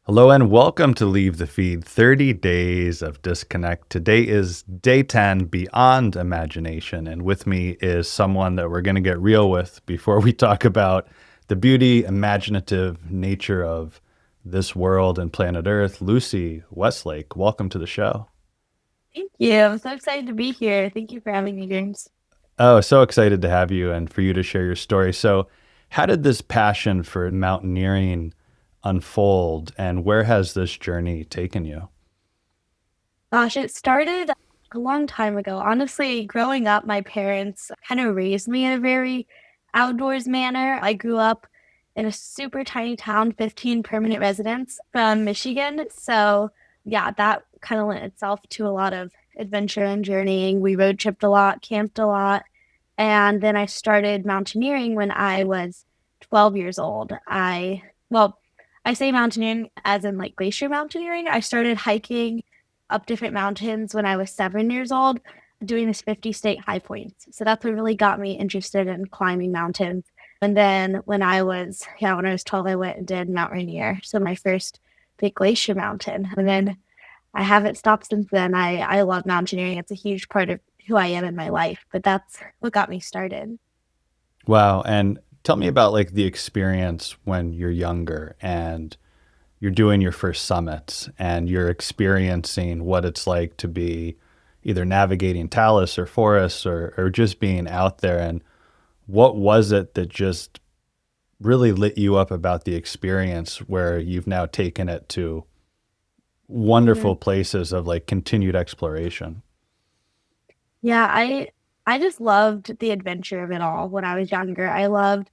Hello and welcome to Leave the Feed 30 Days of Disconnect. Today is day 10, Beyond Imagination. And with me is someone that we're going to get real with before we talk about the beauty, imaginative nature of this world and planet Earth. Lucy Westlake, welcome to the show. Thank you. I'm so excited to be here. Thank you for having me, James. Oh, so excited to have you and for you to share your story. So, how did this passion for mountaineering unfold, and where has this journey taken you? Gosh, it started a long time ago. Honestly, growing up, my parents kind of raised me in a very outdoors manner. I grew up in a super tiny town, 15 permanent residents from Michigan. So, yeah, that kind of lent itself to a lot of adventure and journeying. We road tripped a lot, camped a lot. And then I started mountaineering when I was 12 years old. Well, I say mountaineering as in like glacier mountaineering. I started hiking up different mountains when I was 7 years old, doing this 50 state high points. So that's what really got me interested in climbing mountains. And then when I was 12, I went and did Mount Rainier. So my first big glacier mountain. And then I haven't stopped since then. I love mountaineering. It's a huge part of who I am in my life, but that's what got me started. Wow. And tell me about like the experience when you're younger and you're doing your first summits and you're experiencing what it's like to be either navigating talus or forests or just being out there. And what was it that just really lit you up about the experience where you've now taken it to wonderful Mhm. places of like continued exploration? Yeah, I just loved the adventure of it all when I was younger. I loved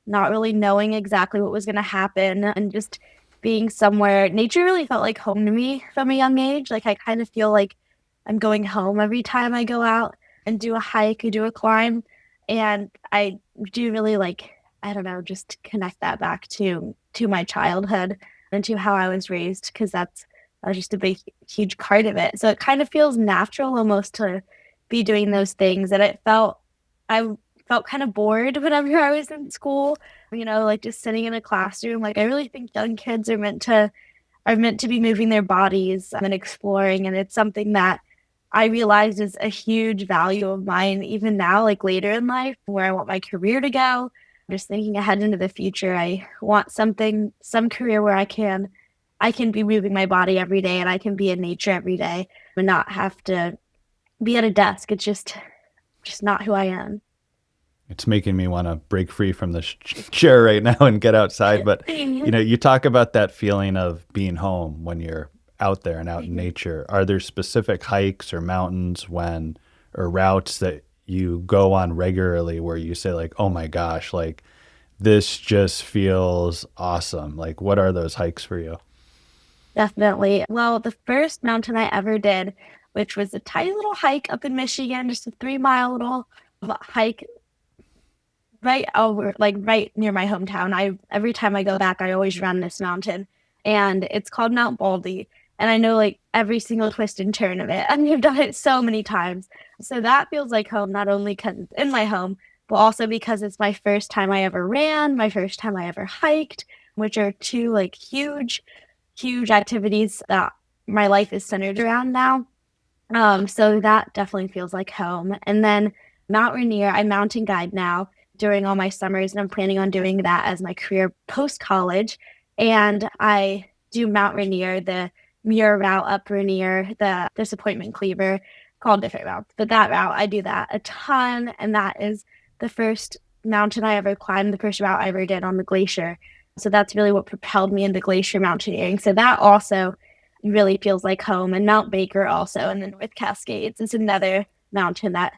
not really knowing exactly what was going to happen and just being somewhere. Nature really felt like home to me from a young age. Like I kind of feel like I'm going home every time I go out and do a hike or do a climb. And I do really like, I don't know, just connect that back to my childhood and to how I was raised because that was just a big huge part of it. So it kind of feels natural almost to be doing those things. And I felt kind of bored whenever I was in school, like just sitting in a classroom. Like I really think young kids are meant to be moving their bodies and exploring. And it's something that I realized is a huge value of mine, even now, like later in life, where I want my career to go. Just thinking ahead into the future, I want some career where I can be moving my body every day and I can be in nature every day and not have to be at a desk. It's just not who I am. It's making me want to break free from this chair right now and get outside. But, you talk about that feeling of being home when you're out there and out in nature. Are there specific hikes or mountains or routes that you go on regularly where you say, like, oh my gosh, like this just feels awesome? Like, what are those hikes for you? Definitely. Well, the first mountain I ever did, which was a tiny little hike up in Michigan, just a 3 mile little hike right near my hometown. I every time I go back, I always run this mountain, and it's called Mount Baldy. And I know like every single twist and turn of it, and I've done it so many times. So that feels like home, not only because it's in my home, but also because it's my first time I ever ran, my first time I ever hiked, which are two like huge activities that my life is centered around now. So that definitely feels like home. And then Mount Rainier, I mountain guide now during all my summers, and I'm planning on doing that as my career post college. And I do Mount Rainier, the Muir route up Rainier, the disappointment cleaver, called different routes. But that route, I do that a ton. And that is the first mountain I ever climbed, the first route I ever did on the glacier. So that's really what propelled me into glacier mountaineering. So that also really feels like home. And Mount Baker also, and the North Cascades is another mountain that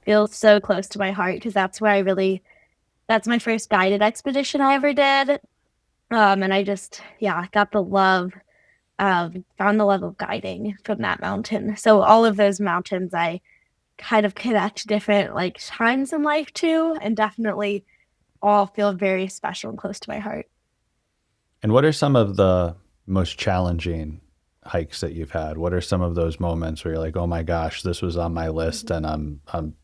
feels so close to my heart because that's my first guided expedition I ever did. And I just, yeah, got found the love of guiding from that mountain. So all of those mountains, I kind of connect different like times in life too, and definitely all feel very special and close to my heart. And what are some of the most challenging hikes that you've had? What are some of those moments where you're like, "Oh my gosh, this was on my list and I'm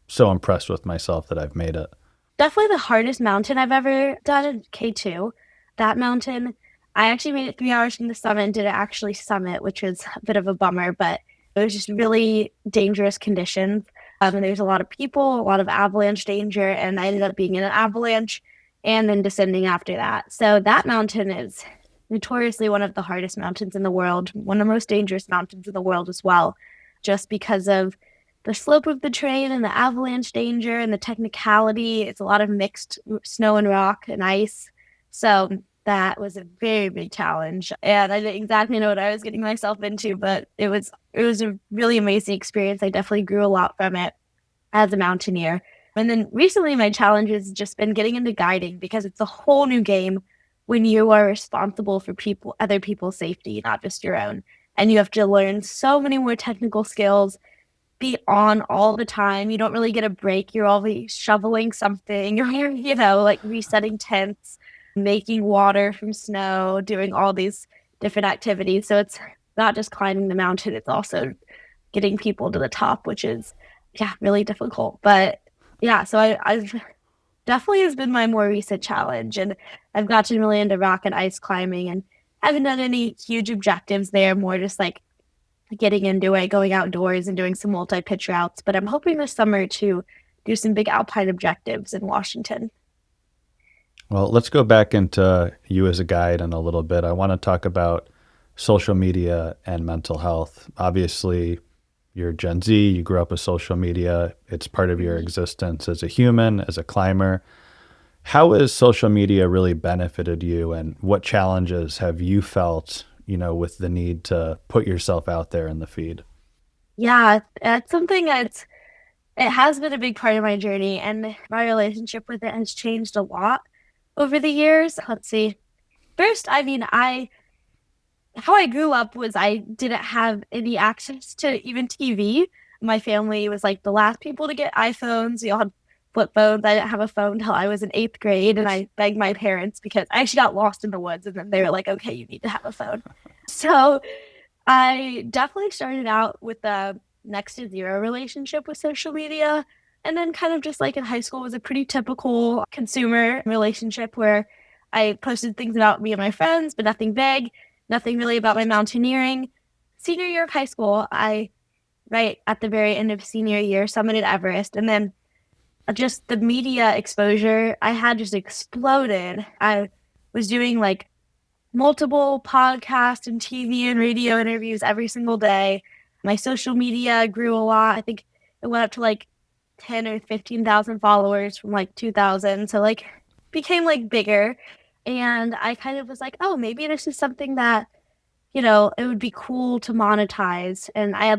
so impressed with myself that I've made it." Definitely the hardest mountain I've ever done, K2. That mountain, I actually made it 3 hours from the summit and didn't actually summit, which was a bit of a bummer, but it was just really dangerous conditions. And there's a lot of people, a lot of avalanche danger, and I ended up being in an avalanche and then descending after that. So that mountain is notoriously one of the hardest mountains in the world, one of the most dangerous mountains in the world as well, just because of the slope of the terrain and the avalanche danger and the technicality. It's a lot of mixed snow and rock and ice. So that was a very big challenge. And I didn't exactly know what I was getting myself into, but it was a really amazing experience. I definitely grew a lot from it as a mountaineer. And then recently my challenge has just been getting into guiding because it's a whole new game when you are responsible for other people's safety, not just your own. And you have to learn so many more technical skills, be on all the time. You don't really get a break. You're always shoveling something, you're, like resetting tents, making water from snow, doing all these different activities. So it's not just climbing the mountain, it's also getting people to the top, which is, yeah, really difficult. But yeah, so I've definitely has been my more recent challenge. And I've gotten really into rock and ice climbing and haven't done any huge objectives there, more just like getting into it, going outdoors and doing some multi-pitch routes. But I'm hoping this summer to do some big alpine objectives in Washington. Well, let's go back into you as a guide in a little bit. I want to talk about social media and mental health. Obviously, you're Gen Z, you grew up with social media, it's part of your existence as a human, as a climber. How has social media really benefited you, and what challenges have you felt, with the need to put yourself out there in the feed? Yeah, that's something it has been a big part of my journey, and my relationship with it has changed a lot over the years. Let's see. First, I mean, I how I grew up was I didn't have any access to even TV. My family was like the last people to get iPhones. We all had flip phones. I didn't have a phone until I was in eighth grade, and I begged my parents because I actually got lost in the woods, and then they were like, "Okay, you need to have a phone." So I definitely started out with a next to zero relationship with social media. And then, kind of just like in high school, was a pretty typical consumer relationship where I posted things about me and my friends, but nothing big, nothing really about my mountaineering. Senior year of high school, right at the very end of senior year, summited Everest. And then just the media exposure I had just exploded. I was doing like multiple podcast and TV and radio interviews every single day. My social media grew a lot. I think it went up to like 10 or 15,000 followers from like 2000. So like became like bigger. And I kind of was like, oh, maybe this is something that, it would be cool to monetize. And I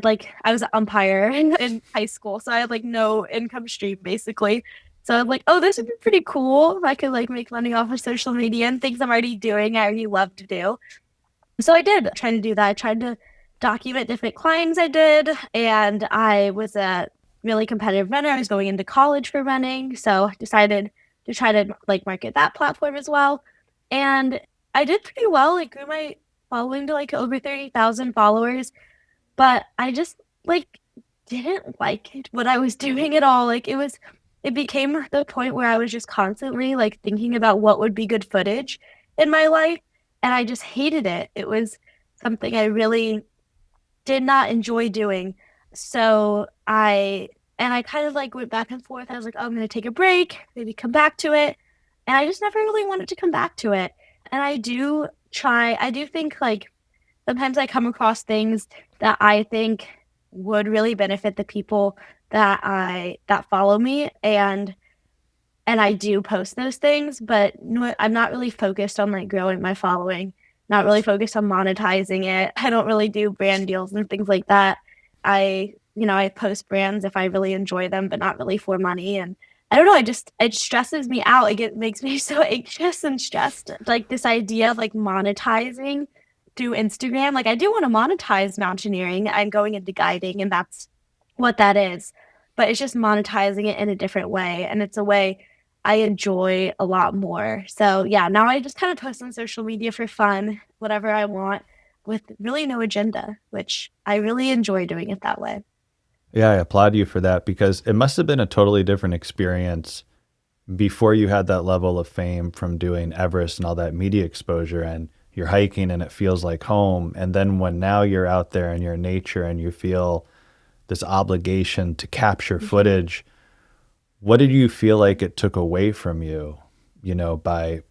was an umpire in high school. So I had like no income stream basically. So I'm like, oh, this would be pretty cool if I could like make money off of social media and things I'm already doing, I already love to do. So I did trying to do that. I tried to document different climbs I did, and I was a really competitive runner. I was going into college for running, so I decided to try to like market that platform as well. And I did pretty well. Like grew my following to like over 30,000 followers, but I just like didn't like what I was doing at all. It became the point where I was just constantly like thinking about what would be good footage in my life. And I just hated it. It was something I really did not enjoy doing. And I kind of like went back and forth. I was like, oh, I'm going to take a break, maybe come back to it. And I just never really wanted to come back to it. And I do think like sometimes I come across things that I think would really benefit the people that follow me, and I do post those things, but no, I'm not really focused on like growing my following, not really focused on monetizing it. I don't really do brand deals and things like that. I post brands if I really enjoy them, but not really for money. And I don't know, it stresses me out. Like it makes me so anxious and stressed. Like this idea of like monetizing through Instagram. Like I do want to monetize mountaineering. I'm going into guiding, and that's what that is. But it's just monetizing it in a different way. And it's a way I enjoy a lot more. So yeah, now I just kind of post on social media for fun, whatever I want, with really no agenda, which I really enjoy doing it that way. Yeah, I applaud you for that because it must have been a totally different experience before you had that level of fame from doing Everest and all that media exposure. And you're hiking and it feels like home. And then when now you're out there and you're in nature and you feel this obligation to capture Mhm. footage, what did you feel like it took away from you, by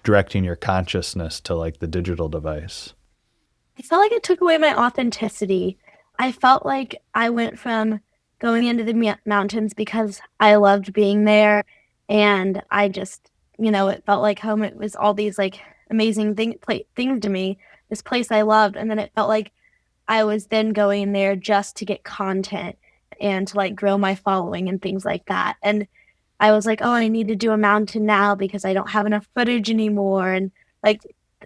directing your consciousness to like the digital device? I felt like it took away my authenticity. I felt like I went from going into the mountains because I loved being there, and I just, it felt like home. It was all these like amazing things to me, this place I loved, and then it felt like I was then going there just to get content and to like grow my following and things like that. And I was like, oh, I need to do a mountain now because I don't have enough footage anymore. And like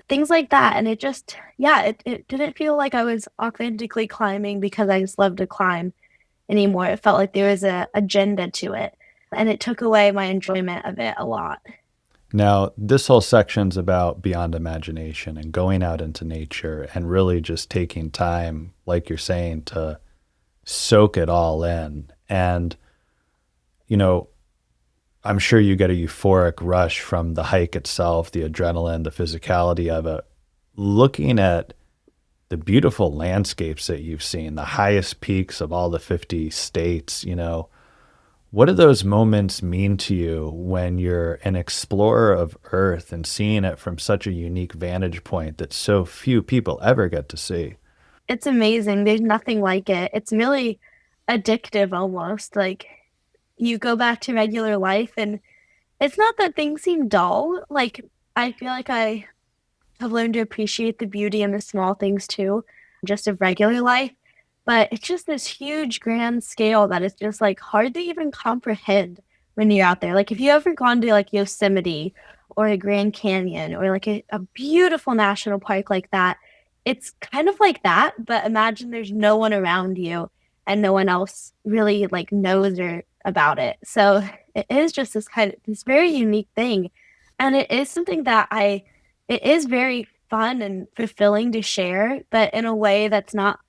things like that. And it just, yeah, it didn't feel like I was authentically climbing because I just love to climb anymore. It felt like there was a agenda to it. And it took away my enjoyment of it a lot. Now, this whole section's about beyond imagination and going out into nature and really just taking time, like you're saying, to soak it all in. And, you know, I'm sure you get a euphoric rush from the hike itself, the adrenaline, the physicality of it. Looking at the beautiful landscapes that you've seen, the highest peaks of all the 50 states, what do those moments mean to you when you're an explorer of Earth and seeing it from such a unique vantage point that so few people ever get to see? It's amazing. There's nothing like it. It's really addictive almost. Like you go back to regular life and it's not that things seem dull. Like I feel like I have learned to appreciate the beauty in the small things too, just of regular life. But it's just this huge grand scale that is just like hard to even comprehend when you're out there. Like if you ever gone to like Yosemite or a Grand Canyon or like a beautiful national park like that, it's kind of like that, but imagine there's no one around you and no one else really like knows or about it. So it is just this very unique thing. And it is something that it is very fun and fulfilling to share, but in a way that's not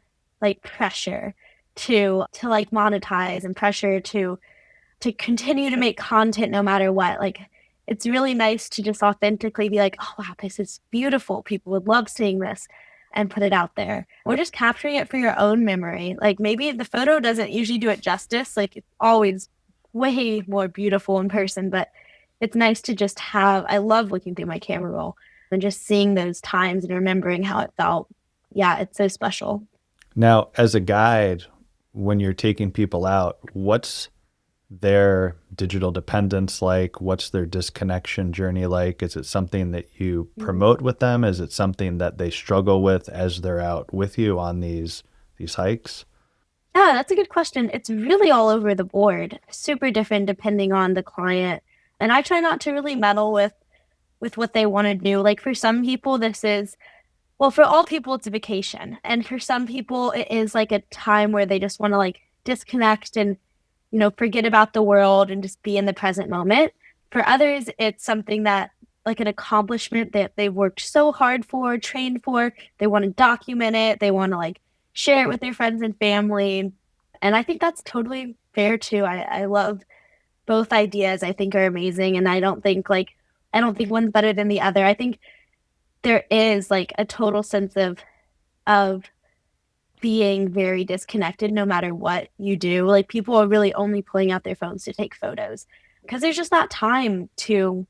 like pressure to like monetize and pressure to continue to make content no matter what. Like it's really nice to just authentically be like, oh wow, this is beautiful. People would love seeing this and put it out there. Or just capturing it for your own memory. Like maybe the photo doesn't usually do it justice. Like it's always way more beautiful in person, but it's nice to just have I love looking through my camera roll and just seeing those times and remembering how it felt. Yeah, it's so special. Now, as a guide, when you're taking people out, what's their digital dependence like? What's their disconnection journey like? Is it something that you Mhm. promote with them? Is it something that they struggle with as they're out with you on these hikes? Yeah, that's a good question. It's really all over the board, super different depending on the client. And I try not to really meddle with what they want to do. Like for some people, this is well, for all people, it's a vacation, and for some people, it is like a time where they just want to like disconnect and forget about the world and just be in the present moment. For others, it's something that like an accomplishment that they worked so hard for, trained for. They want to document it. They want to like share it with their friends and family. And I think that's totally fair too. I love both ideas. I think are amazing. And I don't think one's better than the other. I think there is like a total sense of being very disconnected no matter what you do. Like people are really only pulling out their phones to take photos because there's just not time to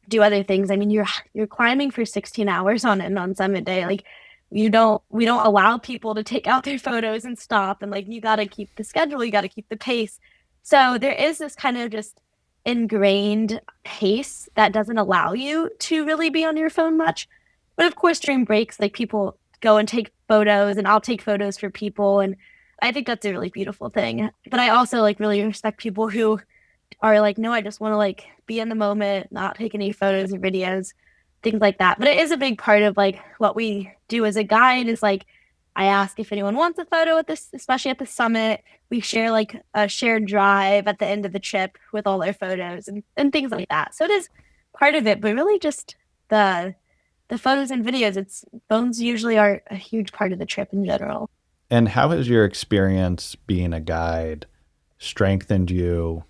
do other things. I mean, you're climbing for 16 hours on an on summit day. Like we don't allow people to take out their photos and stop and like you got to keep the schedule, you got to keep the pace. So there is this kind of just ingrained pace that doesn't allow you to really be on your phone much. But of course, during breaks, like people go and take photos and I'll take photos for people. And I think that's a really beautiful thing. But I also like really respect people who are like, no, I just want to like be in the moment, not take any photos or videos, things like that. But it is a big part of like what we do as a guide is like I ask if anyone wants a photo at this, especially at the summit. We share like a shared drive at the end of the trip with all our photos and things like that. So it is part of it, but really just the the photos and videos. It's phones usually are a huge part of the trip in general. And how has your experience being a guide strengthened you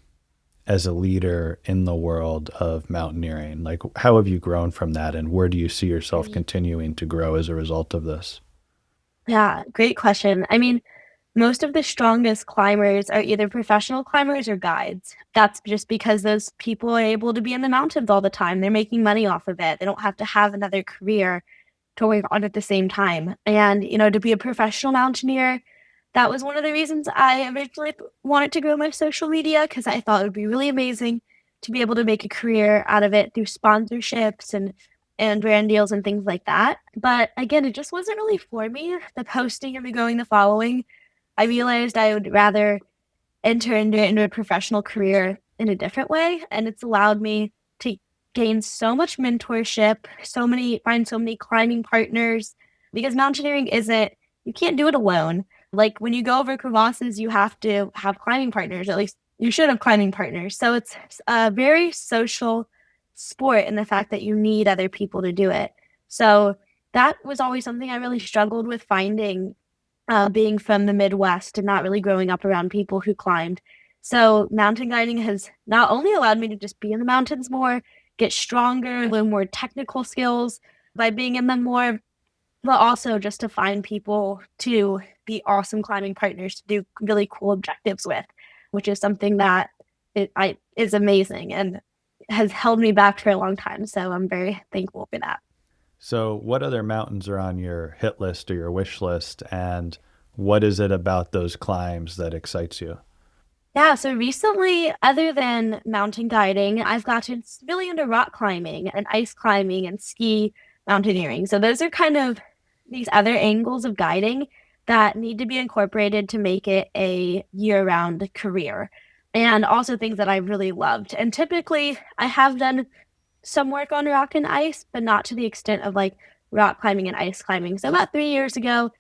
as a leader in the world of mountaineering? Like, how have you grown from that, and where do you see yourself continuing to grow as a result of this? Yeah, great question. I mean, most of the strongest climbers are either professional climbers or guides. That's just because those people are able to be in the mountains all the time. They're making money off of it. They don't have to have another career going on at the same time. And, to be a professional mountaineer, that was one of the reasons I originally wanted to grow my social media because I thought it would be really amazing to be able to make a career out of it through sponsorships and brand deals and things like that. But again, it just wasn't really for me. The posting and the going, the following. I realized I would rather enter into a professional career in a different way, and it's allowed me to gain so much mentorship, find so many climbing partners, because mountaineering isn't you can't do it alone. Like, when you go over crevasses, you have to have climbing partners, at least you should have climbing partners. So it's a very social sport in the fact that you need other people to do it. So that was always something I really struggled with finding, being from the Midwest and not really growing up around people who climbed. So mountain guiding has not only allowed me to just be in the mountains more, get stronger, learn more technical skills by being in them more, but also just to find people to be awesome climbing partners to do really cool objectives with, which is something that is amazing and has held me back for a long time. So I'm very thankful for that. So, what other mountains are on your hit list or your wish list, and what is it about those climbs that excites you? Yeah, so recently, other than mountain guiding, I've gotten really into rock climbing and ice climbing and ski mountaineering. So those are kind of these other angles of guiding that need to be incorporated to make it a year-round career. And also things that I really loved. And typically, I have done some work on rock and ice, but not to the extent of like rock climbing and ice climbing. So about 3 years ago,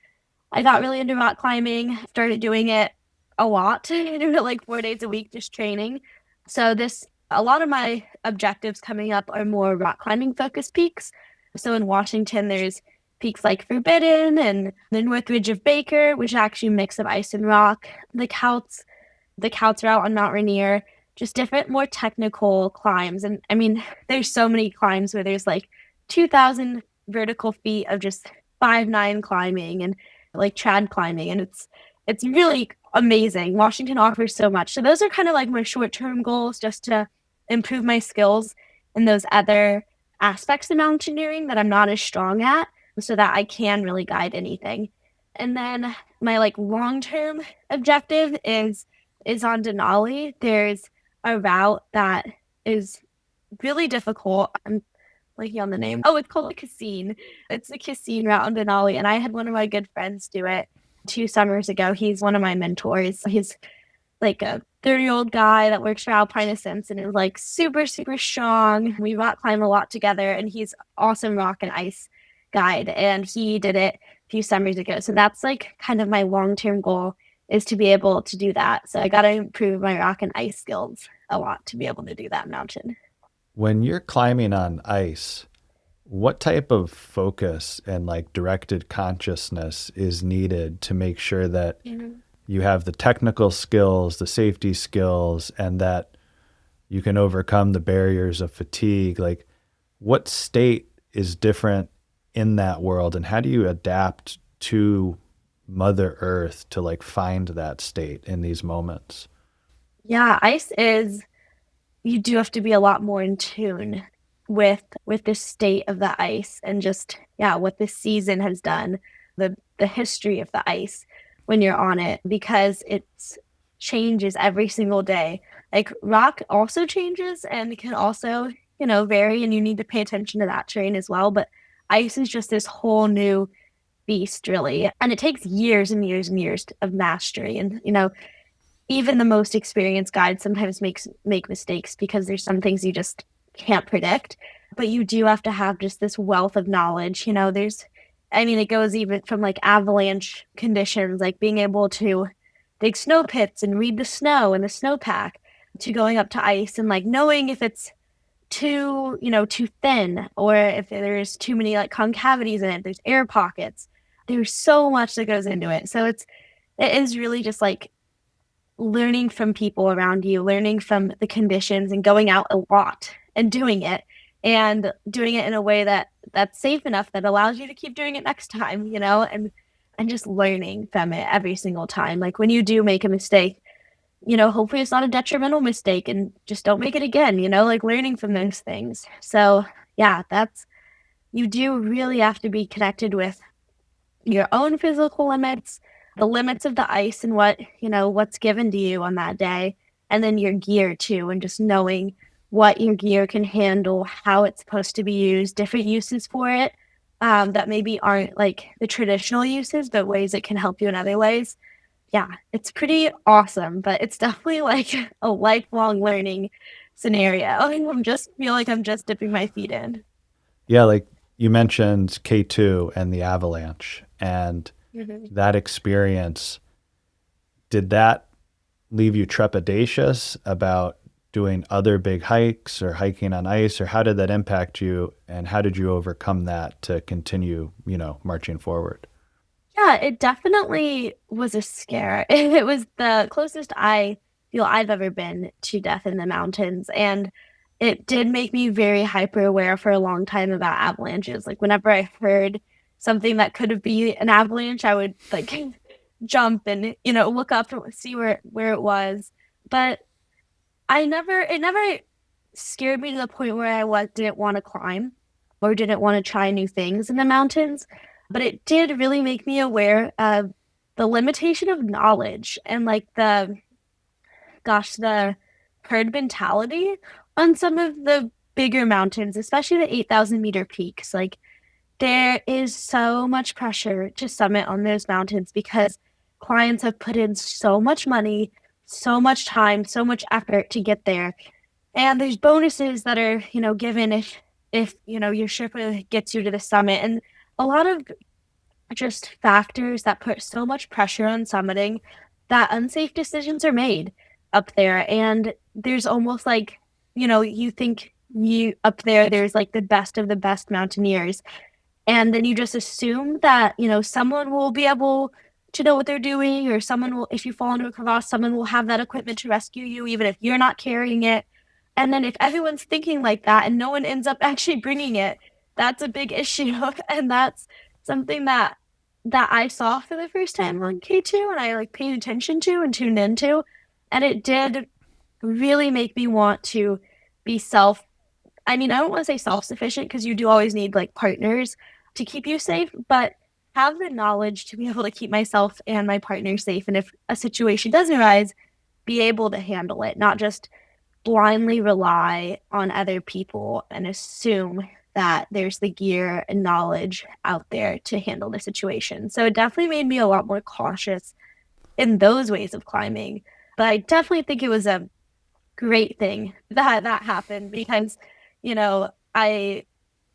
I got really into rock climbing, started doing it a lot, doing it like 4 days a week, just training. So a lot of my objectives coming up are more rock climbing focused peaks. So in Washington, there's peaks like Forbidden and the North Ridge of Baker, which actually mix of ice and rock. The Couts route on Mount Rainier, just different, more technical climbs. And I mean, there's so many climbs where there's like 2,000 vertical feet of just 5'9" climbing and like trad climbing, and it's really amazing. Washington offers so much. So those are kind of like my short-term goals, just to improve my skills in those other aspects of mountaineering that I'm not as strong at, so that I can really guide anything. And then my like long-term objective is on Denali. There's a route that is really difficult. I'm blanking on the name. Oh, it's called the Cassine. It's the Cassine route on Denali, and I had one of my good friends do it 2 summers ago. He's one of my mentors. He's like a 30-year-old guy that works for Alpine Ascents and is like super, super strong. We rock climb a lot together, and he's awesome rock and ice guide. And he did it a few summers ago. So that's like kind of my long-term goal, is to be able to do that. So I got to improve my rock and ice skills a lot to be able to do that mountain. When you're climbing on ice, what type of focus and like directed consciousness is needed to make sure that Mhm. you have the technical skills, the safety skills, and that you can overcome the barriers of fatigue? Like, what state is different in that world, and how do you adapt to Mother Earth to like find that state in these moments? Yeah, ice is you do have to be a lot more in tune with the state of the ice and just, yeah, what this season has done, the history of the ice when you're on it, because it changes every single day. Like, rock also changes and can also, vary, and you need to pay attention to that terrain as well. But ice is just this whole new beast, really, and it takes years and years and years of mastery. And even the most experienced guides sometimes make mistakes because there's some things you just can't predict. But you do have to have just this wealth of knowledge. I mean, it goes even from like avalanche conditions, like being able to dig snow pits and read the snow and the snowpack, to going up to ice and like knowing if it's too thin, or if there's too many like concavities in it, there's air pockets. There's so much that goes into it. So it is really just like learning from people around you, learning from the conditions and going out a lot and doing it in a way that's safe enough that allows you to keep doing it next time, and just learning from it every single time. Like when you do make a mistake, hopefully it's not a detrimental mistake and just don't make it again, like learning from those things. So, yeah, you do really have to be connected with your own physical limits, the limits of the ice and what's given to you on that day, and then your gear too, and just knowing what your gear can handle, how it's supposed to be used, different uses for it, that maybe aren't like the traditional uses, but ways it can help you in other ways. Yeah, it's pretty awesome, but it's definitely like a lifelong learning scenario. I'm just feel like I'm just dipping my feet in. Yeah, like you mentioned K2 and the avalanche and Mhm. that experience, did that leave you trepidatious about doing other big hikes or hiking on ice, or how did that impact you and how did you overcome that to continue, marching forward? Yeah, it definitely was a scare. It was the closest I feel I've ever been to death in the mountains, and it did make me very hyper aware for a long time about avalanches. Like whenever I heard something that could have been an avalanche, I would like jump and look up to see where it was. But it never scared me to the point where didn't want to climb or didn't want to try new things in the mountains. But it did really make me aware of the limitation of knowledge and like the herd mentality on some of the bigger mountains, especially the 8,000-meter peaks. Like there is so much pressure to summit on those mountains because clients have put in so much money, so much time, so much effort to get there. And there's bonuses that are, given if your Sherpa gets you to the summit. And a lot of just factors that put so much pressure on summiting that unsafe decisions are made up there. And there's almost like, you think you up there, there's like the best of the best mountaineers, and then you just assume that someone will be able to know what they're doing, or someone will, if you fall into a crevasse, someone will have that equipment to rescue you even if you're not carrying it. And then if everyone's thinking like that and no one ends up actually bringing it, that's a big issue. And that's something that I saw for the first time on K2, and I like paid attention to and tuned into, and it did really make me want to be I don't want to say self-sufficient because you do always need like partners to keep you safe, but have the knowledge to be able to keep myself and my partner safe. And if a situation does arise, be able to handle it, not just blindly rely on other people and assume that there's the gear and knowledge out there to handle the situation. So it definitely made me a lot more cautious in those ways of climbing. But I definitely think it was a great thing that happened because,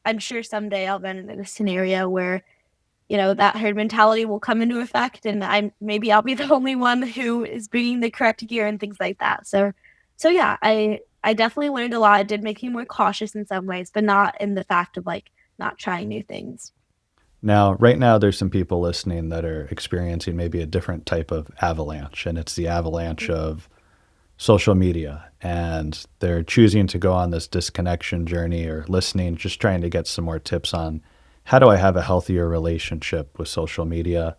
I'm sure someday I'll run into a scenario where, that herd mentality will come into effect, and I'll be the only one who is bringing the correct gear and things like that. So yeah, I definitely learned a lot. It did make me more cautious in some ways, but not in the fact of like not trying new things. Now, right now, there's some people listening that are experiencing maybe a different type of avalanche, and it's the avalanche of social media. And they're choosing to go on this disconnection journey or listening, just trying to get some more tips on how do I have a healthier relationship with social media.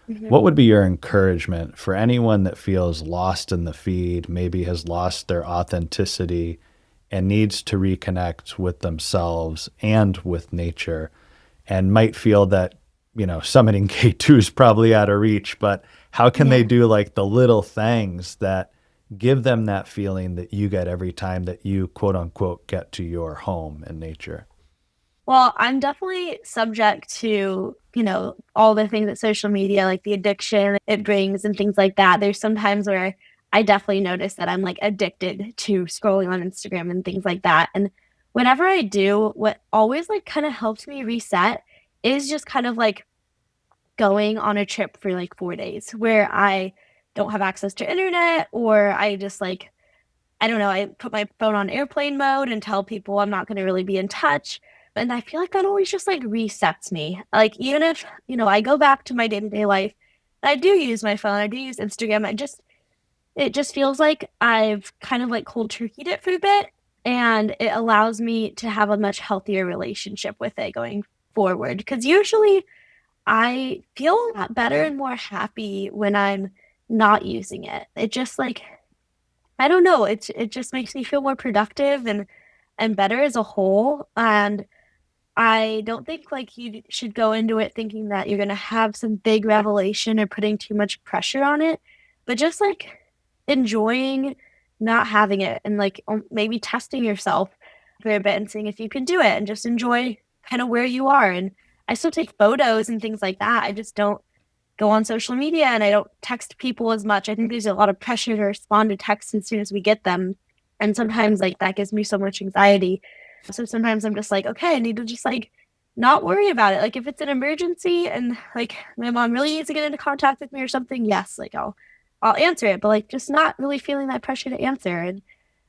What Mhm. would be your encouragement for anyone that feels lost in the feed, maybe has lost their authenticity and needs to reconnect with themselves and with nature, and might feel that, summiting K2 is probably out of reach, but how can they Yeah. do like the little things that give them that feeling that you get every time that you quote unquote get to your home in nature? Well, I'm definitely subject to, all the things that social media, like the addiction it brings and things like that. There's some times where I definitely notice that I'm like addicted to scrolling on Instagram and things like that. And whenever I do, what always like kind of helps me reset is just kind of like going on a trip for like 4 days where I don't have access to internet, or I just like, I don't know, I put my phone on airplane mode and tell people I'm not going to really be in touch. And I feel like that always just like resets me. Like, even if, I go back to my day to day life, I do use my phone, I do use Instagram. it just feels like I've kind of like cold turkeyed it for a bit, and it allows me to have a much healthier relationship with it going forward. Because usually I feel a lot better and more happy when I'm not using it. It just like I don't know, it just makes me feel more productive and better as a whole. And I don't think like you should go into it thinking that you're gonna have some big revelation or putting too much pressure on it, but just like enjoying not having it and like maybe testing yourself for a bit and seeing if you can do it and just enjoy kind of where you are. And I still take photos and things like that. I just don't go on social media and I don't text people as much. I think there's a lot of pressure to respond to texts as soon as we get them. And sometimes like that gives me so much anxiety. So sometimes I'm just like, okay, I need to just like not worry about it. Like if it's an emergency and like my mom really needs to get into contact with me or something, yes, like I'll answer it, but like just not really feeling that pressure to answer. And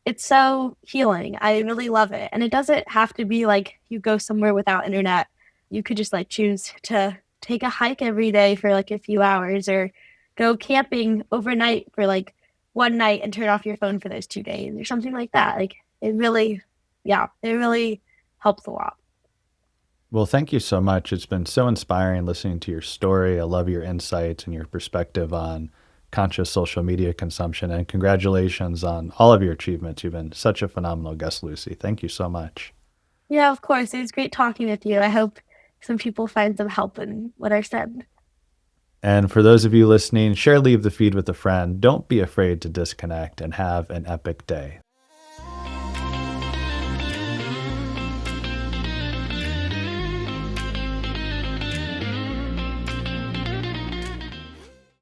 it's so healing. I really love it. And it doesn't have to be like you go somewhere without internet. You could just like choose to take a hike every day for like a few hours or go camping overnight for like one night and turn off your phone for those 2 days or something like that. Like it really, yeah, it really helps a lot. Well, thank you so much. It's been so inspiring listening to your story. I love your insights and your perspective on conscious social media consumption. And congratulations on all of your achievements. You've been such a phenomenal guest, Lucy. Thank you so much. Yeah, of course. It was great talking with you. I hope some people find some help in what I said. And for those of you listening, share Leave the Feed with a friend. Don't be afraid to disconnect and have an epic day.